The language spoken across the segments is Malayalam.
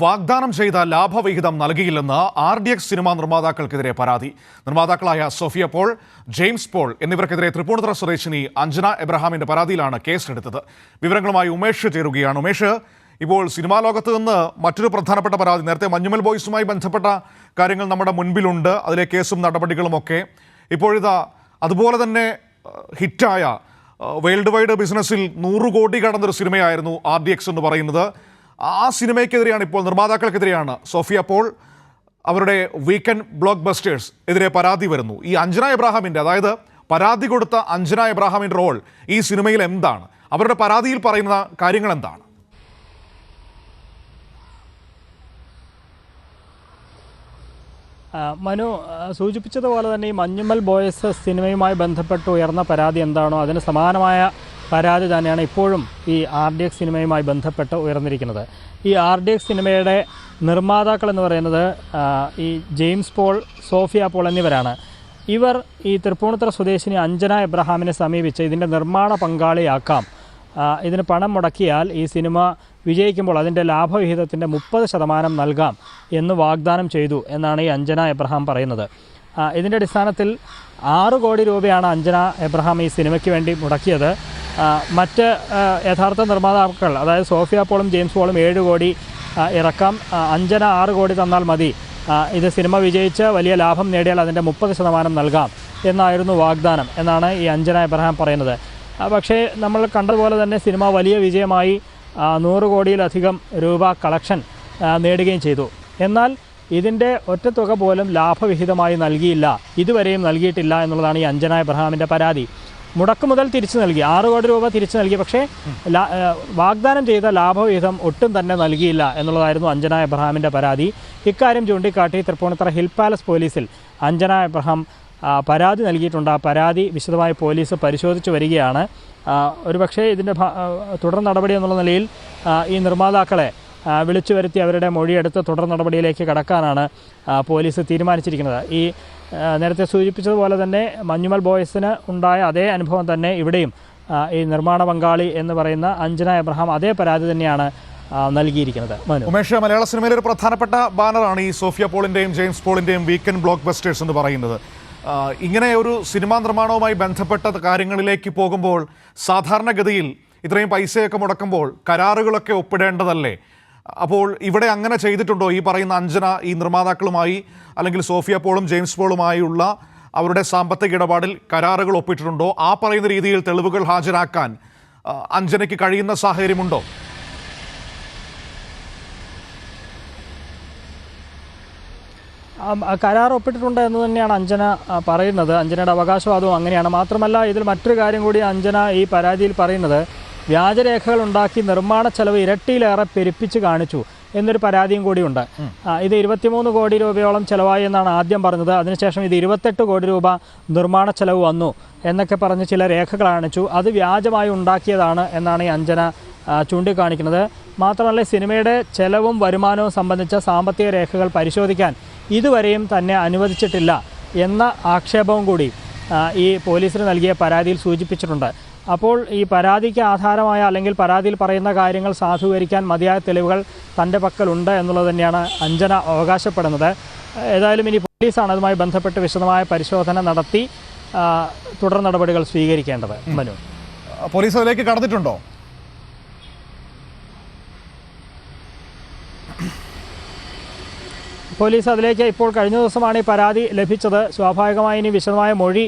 വാഗ്ദാനം ചെയ്ത ലാഭവിഹിതം നൽകിയില്ലെന്ന് RDX സിനിമാ നിർമ്മാതാക്കൾക്കെതിരെ പരാതി. നിർമ്മാതാക്കളായ സോഫിയ പോൾ, ജെയിംസ് പോൾ എന്നിവർക്കെതിരെ തൃപ്പൂണിത്തുറ സ്വദേശിനി അഞ്ജന എബ്രഹാമിന്റെ പരാതിയിലാണ് കേസെടുത്തത്. വിവരങ്ങളുമായി ഉമേഷ് ചേരുകയാണ്. ഉമേഷ്, ഇപ്പോൾ സിനിമാ ലോകത്ത് നിന്ന് മറ്റൊരു പ്രധാനപ്പെട്ട പരാതി, നേരത്തെ മഞ്ഞുമൽ ബോയ്സുമായി ബന്ധപ്പെട്ട കാര്യങ്ങൾ നമ്മുടെ മുൻപിലുണ്ട്, അതിലെ കേസും നടപടികളുമൊക്കെ. ഇപ്പോഴിതാ അതുപോലെ തന്നെ ഹിറ്റായ വേൾഡ് വൈഡ് ബിസിനസ്സിൽ 100 കോടി കടന്നൊരു സിനിമയായിരുന്നു RDX എന്ന് പറയുന്നത്. ആ സിനിമയ്ക്കെതിരെയാണ് ഇപ്പോൾ, നിർമ്മാതാക്കൾക്കെതിരെയാണ് സോഫിയ പോൾ, അവരുടെ വീക്കെൻഡ് ബ്ലോക്ക് ബസ്റ്റേഴ്സ് എതിരെ പരാതി വരുന്നു. ഈ അഞ്ജന എബ്രഹാമിൻ്റെ, അതായത് പരാതി കൊടുത്ത അഞ്ജന എബ്രഹാമിൻ്റെ റോൾ ഈ സിനിമയിൽ എന്താണ്? അവരുടെ പരാതിയിൽ പറയുന്ന കാര്യങ്ങൾ എന്താണ്? മനു സൂചിപ്പിച്ചതുപോലെ തന്നെ ഈ മഞ്ഞുമൽ ബോയ്സ് സിനിമയുമായി ബന്ധപ്പെട്ട് ഉയർന്ന പരാതി എന്താണോ അതിന് സമാനമായ പരാതി തന്നെയാണ് ഇപ്പോഴും ഈ RDX സിനിമയുമായി ബന്ധപ്പെട്ട് ഉയർന്നിരിക്കുന്നത്. ഈ RDX സിനിമയുടെ നിർമ്മാതാക്കൾ എന്ന് പറയുന്നത് ഈ ജെയിംസ് പോൾ, സോഫിയ പോൾ എന്നിവരാണ്. ഇവർ ഈ തൃപ്പൂണിത്തുറ സ്വദേശിനി അഞ്ജന എബ്രഹാമിനെ സമീപിച്ച് ഇതിൻ്റെ നിർമ്മാണ പങ്കാളിയാക്കാം, ഇതിന് പണം മുടക്കിയാൽ ഈ സിനിമ വിജയിക്കുമ്പോൾ അതിൻ്റെ ലാഭവിഹിതത്തിൻ്റെ 30% നൽകാം എന്ന് വാഗ്ദാനം ചെയ്തു എന്നാണ് ഈ അഞ്ജന എബ്രഹാം പറയുന്നത്. ഇതിൻ്റെ അടിസ്ഥാനത്തിൽ 6 കോടി രൂപയാണ് അഞ്ജന എബ്രഹാം ഈ സിനിമയ്ക്ക് വേണ്ടി മുടക്കിയത്. മറ്റ് യഥാർത്ഥ നിർമ്മാതാക്കൾ, അതായത് സോഫിയ പോളും ജെയിംസ് പോളും 7 കോടി ഇറക്കാം, അഞ്ജന 6 കോടി തന്നാൽ മതി, ഇത് സിനിമ വിജയിച്ച് വലിയ ലാഭം നേടിയാൽ അതിൻ്റെ 30% നൽകാം എന്നായിരുന്നു വാഗ്ദാനം എന്നാണ് ഈ അഞ്ജന എബ്രഹാം പറയുന്നത്. പക്ഷേ നമ്മൾ കണ്ടതുപോലെ തന്നെ സിനിമ വലിയ വിജയമായി 100 കോടിയിലധികം രൂപ കളക്ഷൻ നേടുകയും ചെയ്തു. എന്നാൽ ഇതിൻ്റെ ഒറ്റത്തുക പോലും ലാഭവിഹിതമായി നൽകിയില്ല, ഇതുവരെയും നൽകിയിട്ടില്ല എന്നുള്ളതാണ് ഈ അഞ്ജന എബ്രഹാമിൻ്റെ പരാതി. മുടക്ക് മുതൽ തിരിച്ചു നൽകി, 6 കോടി രൂപ തിരിച്ചു നൽകി, പക്ഷേ വാഗ്ദാനം ചെയ്ത ലാഭവിഹിതം ഒട്ടും തന്നെ നൽകിയില്ല എന്നുള്ളതായിരുന്നു അഞ്ജന എബ്രഹാമിൻ്റെ പരാതി. ഇക്കാര്യം ചൂണ്ടിക്കാട്ടി തൃപ്പൂണിത്തുറ ഹിൽ പാലസ് പോലീസിൽ അഞ്ജന എബ്രഹാം പരാതി നൽകിയിട്ടുണ്ട്. ആ പരാതി വിശദമായി പോലീസ് പരിശോധിച്ച് വരികയാണ്. ഒരുപക്ഷേ ഇതിൻ്റെ തുടർ നടപടി എന്നുള്ള നിലയിൽ ഈ നിർമ്മാതാക്കളെ വിളിച്ചു വരുത്തി അവരുടെ മൊഴിയെടുത്ത് തുടർ നടപടിയിലേക്ക് കടക്കാനാണ് പോലീസ് തീരുമാനിച്ചിരിക്കുന്നത്. ഈ നേരത്തെ സൂചിപ്പിച്ചതുപോലെ തന്നെ മഞ്ഞുമൽ ബോയ്സിന് ഉണ്ടായ അതേ അനുഭവം തന്നെ ഇവിടെയും ഈ നിർമ്മാണ പങ്കാളി എന്ന് പറയുന്ന അഞ്ജന എബ്രഹാം അതേ പരാതി തന്നെയാണ് നൽകിയിരിക്കുന്നത്. ഉമേഷ്, മലയാള സിനിമയിലെ ഒരു പ്രധാനപ്പെട്ട ബാനറാണ് ഈ സോഫിയ പോളിൻ്റെയും ജെയിംസ് പോളിൻ്റെയും വീക്കെൻഡ് ബ്ലോക്ക് ബസ്റ്റേഴ്സ് എന്ന് പറയുന്നത്. ഇങ്ങനെ ഒരു സിനിമാ നിർമ്മാണവുമായി ബന്ധപ്പെട്ട കാര്യങ്ങളിലേക്ക് പോകുമ്പോൾ സാധാരണഗതിയിൽ ഇത്രയും പൈസയൊക്കെ മുടക്കുമ്പോൾ കരാറുകളൊക്കെ ഒപ്പിടേണ്ടതല്ലേ? അപ്പോൾ ഇവിടെ അങ്ങനെ ചെയ്തിട്ടുണ്ടോ? ഈ പറയുന്ന അഞ്ജന ഈ നിർമ്മാതാക്കളുമായി അല്ലെങ്കിൽ സോഫിയ പോളും ജെയിംസ് പോളുമായുള്ള അവരുടെ സാമ്പത്തിക ഇടപാടിൽ കരാറുകൾ ഒപ്പിട്ടിട്ടുണ്ടോ? ആ പറയുന്ന രീതിയിൽ തെളിവുകൾ ഹാജരാക്കാൻ അഞ്ജനയ്ക്ക് കഴിയുന്ന സാഹചര്യമുണ്ടോ? കരാർ ഒപ്പിട്ടിട്ടുണ്ട് എന്ന് തന്നെയാണ് അഞ്ജന പറയുന്നത്. അഞ്ജനയുടെ അവകാശവാദവും അങ്ങനെയാണ്. മാത്രമല്ല ഇതിൽ മറ്റൊരു കാര്യം കൂടി അഞ്ജന ഈ പരാതിയിൽ പറയുന്നത്, വ്യാജരേഖകൾ ഉണ്ടാക്കി നിർമ്മാണ ചെലവ് ഇരട്ടിയിലേറെ പെരുപ്പിച്ച് കാണിച്ചു എന്നൊരു പരാതിയും കൂടിയുണ്ട്. ഇത് 23 കോടി രൂപയോളം ചിലവായി എന്നാണ് ആദ്യം പറഞ്ഞത്. അതിനുശേഷം ഇത് 28 കോടി രൂപ നിർമ്മാണ ചെലവ് വന്നു എന്നൊക്കെ പറഞ്ഞ് ചില രേഖകൾ കാണിച്ചു. അത് വ്യാജമായി ഉണ്ടാക്കിയതാണ് എന്നാണ് ഈ അഞ്ജന ചൂണ്ടിക്കാണിക്കുന്നത്. മാത്രമല്ല സിനിമയുടെ ചെലവും വരുമാനവും സംബന്ധിച്ച സാമ്പത്തിക രേഖകൾ പരിശോധിക്കാൻ ഇതുവരെയും തന്നെ അനുവദിച്ചിട്ടില്ല എന്ന ആക്ഷേപവും കൂടി ഈ പോലീസിന് നൽകിയ പരാതിയിൽ സൂചിപ്പിച്ചിട്ടുണ്ട്. അപ്പോൾ ഈ പരാതിക്ക് ആധാരമായ അല്ലെങ്കിൽ പരാതിയിൽ പറയുന്ന കാര്യങ്ങൾ സാധൂകരിക്കാൻ മതിയായ തെളിവുകൾ തൻ്റെ പക്കലുണ്ട് എന്നുള്ളത് തന്നെയാണ് അഞ്ജന അവകാശപ്പെടുന്നത്. ഏതായാലും ഇനി പോലീസാണ് അതുമായി ബന്ധപ്പെട്ട് വിശദമായ പരിശോധന നടത്തി തുടർ നടപടികൾ സ്വീകരിക്കേണ്ടത്. മനു, പോലീസ് അതിലേക്ക് കടന്നിട്ടുണ്ടോ? പോലീസ് അതിലേക്ക് ഇപ്പോൾ കഴിഞ്ഞ ദിവസമാണ് ഈ പരാതി ലഭിച്ചത്. സ്വാഭാവികമായി ഇനി വിശദമായ മൊഴി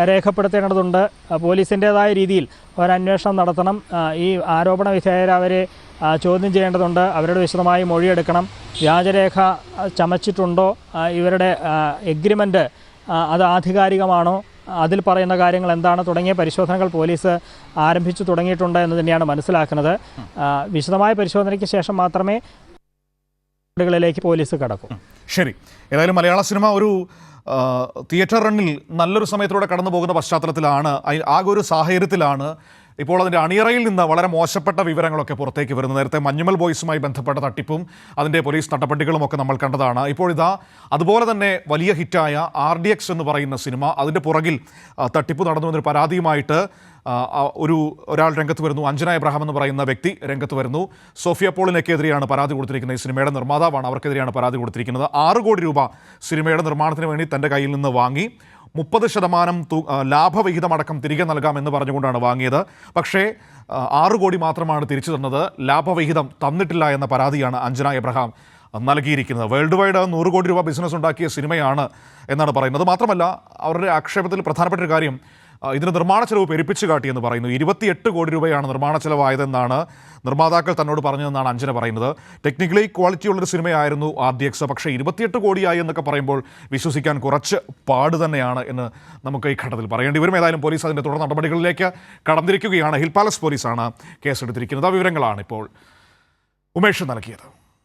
രേഖപ്പെടുത്തേണ്ടതുണ്ട്. പോലീസിൻ്റേതായ രീതിയിൽ ഒരന്വേഷണം നടത്തണം. ഈ ആരോപണ വിധേയരവരെ ചോദ്യം ചെയ്യേണ്ടതുണ്ട്. അവരുടെ വിശദമായി മൊഴിയെടുക്കണം. വ്യാജരേഖ ചമച്ചിട്ടുണ്ടോ, ഇവരുടെ എഗ്രിമെൻ്റ് അത് ആധികാരികമാണോ, അതിൽ പറയുന്ന കാര്യങ്ങൾ എന്താണ് തുടങ്ങിയ പരിശോധനകൾ പോലീസ് ആരംഭിച്ചു തുടങ്ങിയിട്ടുണ്ട് എന്ന് തന്നെയാണ് മനസ്സിലാക്കുന്നത്. വിശദമായ പരിശോധനയ്ക്ക് ശേഷം മാത്രമേ ിലേക്ക് പോലീസ് കടക്കും. ശരി, ഏതായാലും മലയാള സിനിമ ഒരു തിയേറ്റർ റണ്ണിൽ നല്ലൊരു സമയത്തിലൂടെ കടന്നു പോകുന്ന പശ്ചാത്തലത്തിലാണ്, ആകെ ഒരു സാഹചര്യത്തിലാണ് ഇപ്പോൾ അതിൻ്റെ അണിയറയിൽ നിന്ന് വളരെ മോശപ്പെട്ട വിവരങ്ങളൊക്കെ പുറത്തേക്ക് വരുന്നു. നേരത്തെ മഞ്ഞുമൽ ബോയ്സുമായി ബന്ധപ്പെട്ട തട്ടിപ്പും അതിൻ്റെ പോലീസ് നടപടികളും ഒക്കെ നമ്മൾ കണ്ടതാണ്. ഇപ്പോൾ ഇതാ അതുപോലെ തന്നെ വലിയ ഹിറ്റായ RDX എന്ന് പറയുന്ന സിനിമ, അതിൻ്റെ പുറകിൽ തട്ടിപ്പ് നടന്നു എന്നൊരു പരാതിയുമായിട്ട് ഒരാൾ രംഗത്ത് വരുന്നു. അഞ്ജന എബ്രഹാം എന്ന് പറയുന്ന വ്യക്തി രംഗത്ത് വരുന്നു. സോഫിയ പോളിനെതിരെയാണ് പരാതി കൊടുത്തിരിക്കുന്നത്. ഈ സിനിമയുടെ നിർമ്മാതാവാണ്, അവർക്കെതിരെയാണ് പരാതി കൊടുത്തിരിക്കുന്നത്. 6 കോടി രൂപ സിനിമയുടെ നിർമ്മാണത്തിന് വേണ്ടി തൻ്റെ കയ്യിൽ നിന്ന് വാങ്ങി 30% ലാഭവിഹിതമടക്കം തിരികെ നൽകാമെന്ന് പറഞ്ഞുകൊണ്ടാണ് വാങ്ങിയത്. പക്ഷേ 6 കോടി മാത്രമാണ് തിരിച്ചു തന്നത്. ലാഭവിഹിതം തന്നിട്ടില്ല എന്ന പരാതിയാണ് അഞ്ജന എബ്രഹാം നൽകിയിരിക്കുന്നത്. വേൾഡ് വൈഡ് 100 കോടി രൂപ ബിസിനസ് ഉണ്ടാക്കിയ സിനിമയാണ് എന്നാണ് പറയുന്നത്. മാത്രമല്ല അവരുടെ ആക്ഷേപത്തിൽ പ്രധാനപ്പെട്ട ഒരു കാര്യം, ഇതിന് നിർമ്മാണ ചെലവ് പെരുപ്പിച്ച് കാട്ടിയെന്ന് പറയുന്നു. 28 കോടി രൂപയാണ് നിർമ്മാണ ചെലവായതെന്നാണ് നിർമ്മാതാക്കൾ തന്നോട് പറഞ്ഞതെന്നാണ് അഞ്ജന പറയുന്നത്. ടെക്നിക്കലി ക്വാളിറ്റിയുള്ളൊരു സിനിമയായിരുന്നു RDX, പക്ഷേ 28 കോടിയായി എന്നൊക്കെ പറയുമ്പോൾ വിശ്വസിക്കാൻ കുറച്ച് പാട് തന്നെയാണ് എന്ന് നമുക്ക് ഈ ഘട്ടത്തിൽ പറയേണ്ടി വരും. ഏതായാലും പോലീസ് അതിൻ്റെ തുടർ നടപടികളിലേക്ക് കടന്നിരിക്കുകയാണ്. ഹിൽ പാലസ് പോലീസാണ് കേസെടുത്തിരിക്കുന്നത്. ആ വിവരങ്ങളാണ് ഇപ്പോൾ ഉമേഷ് നൽകിയത്.